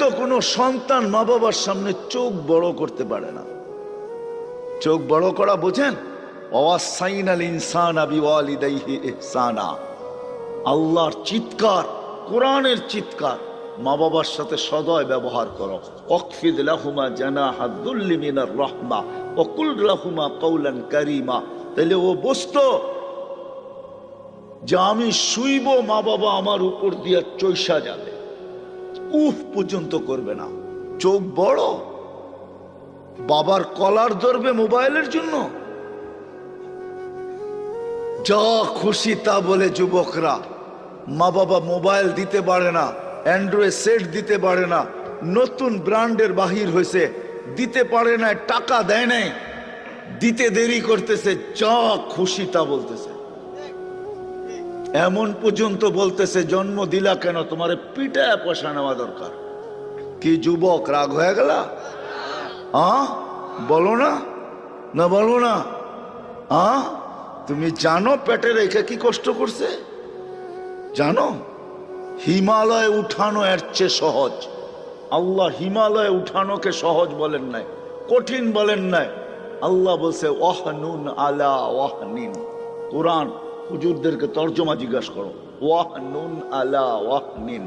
তো কোনো সন্তান মা বাবার সামনে চোখ বড় করতে পারে না। চোখ বড় করা বোঝেন? ওয়াসাইনাল ইনসানা বিওয়ালিদাইহি ইহসানা, আল্লাহর চিৎকার, কোরআনের চিৎকার। মা বাবার সাথে সদয় ব্যবহার করো। ওয়াকফিদ লাহুমা জানাহাদ দুল্লি মিনার রাহমা ওয়া কুল লাহুমা কাওলান কারীমা। তাহলে ও বুঝতো যে আমি শুইব, মা বাবা আমার উপর দিয়ে চৈসা যাবে, উফ পর্যন্ত করবে না। চোখ বড়, বাবার কলার ধরবে মোবাইলের জন্য। যা খুশি তা বলে যুবকরা। মা বাবা মোবাইল দিতে পারে না, অ্যান্ড্রয়েড সেট দিতে পারে না, নতুন ব্র্যান্ডের বাহির হয়েছে, দিতে পারে না, টাকা দেয় নাই, দিতে দেরি করতেছে, যা খুশি তা বলতেছে। এমন পর্যন্ত বলতেছে জন্ম দিলা কেন, তোমারে পিটায় পয়সা নেওয়া দরকার। কি যুবক, রাগ হয়ে গেল? বলো না, না বলো না। তুমি জানো পেটে রেখে কি কষ্ট করছে? জানো? হিমালয় উঠানো এর চেয়ে সহজ। আল্লাহ হিমালয় উঠানোকে সহজ বলেন নাই, কঠিন বলেন নাই। আল্লাহ বলছে ওয়াহনুন আলা ওয়াহনিন। কোরআন হুজুরদেরকে তর্জমা জিজ্ঞাসা করো, ওয়াহনুন আলা ওয়াহনিন।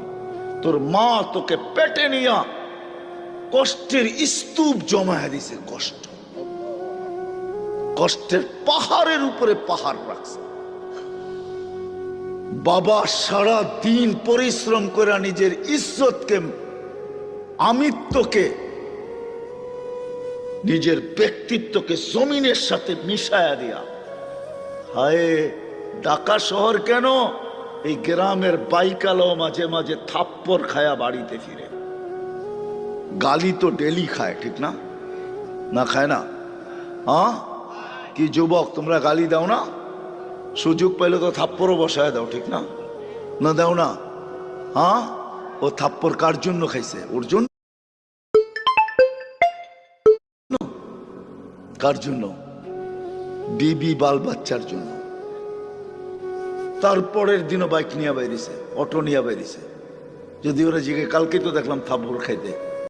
তোর মা তোকে পেটে নিয়া কষ্টের স্তূপ জমায় দিছে, কষ্ট, কষ্টের পাহাড়ের উপরে পাহাড় রাখছে। বাবা সারা দিন পরিশ্রম করে নিজের ইজ্জতকে, আমিত্বকে, নিজের ব্যক্তিত্বকে জমিনের সাথে মিশায়া দিয়া, হায় ঢাকা শহর কেন, এই গ্রামের বাইকালো মাঝে মাঝে থাপ্পড় খায়া বাড়িতে ফিরে। গালি তো ডেলি খায়, ঠিক না? না খায় না? কি যুবক, তোমরা গালি দাও না? সুযোগ পাইলে তো থাপ্পড়ও বসায় দাও, ঠিক না? না দাও না? ও থাপ্পড় কার জন্য খাইছে? ওর জন্য? কার জন্য? বিবি বাল বাচ্চার জন্য। তারপরের দিনও বাইক নিয়ে বেরিয়েছে, অটো নিয়ে বেরিয়েছে। যদি ওরা জিগে, কালকে তো দেখলাম থাপ্পড় খাইতে।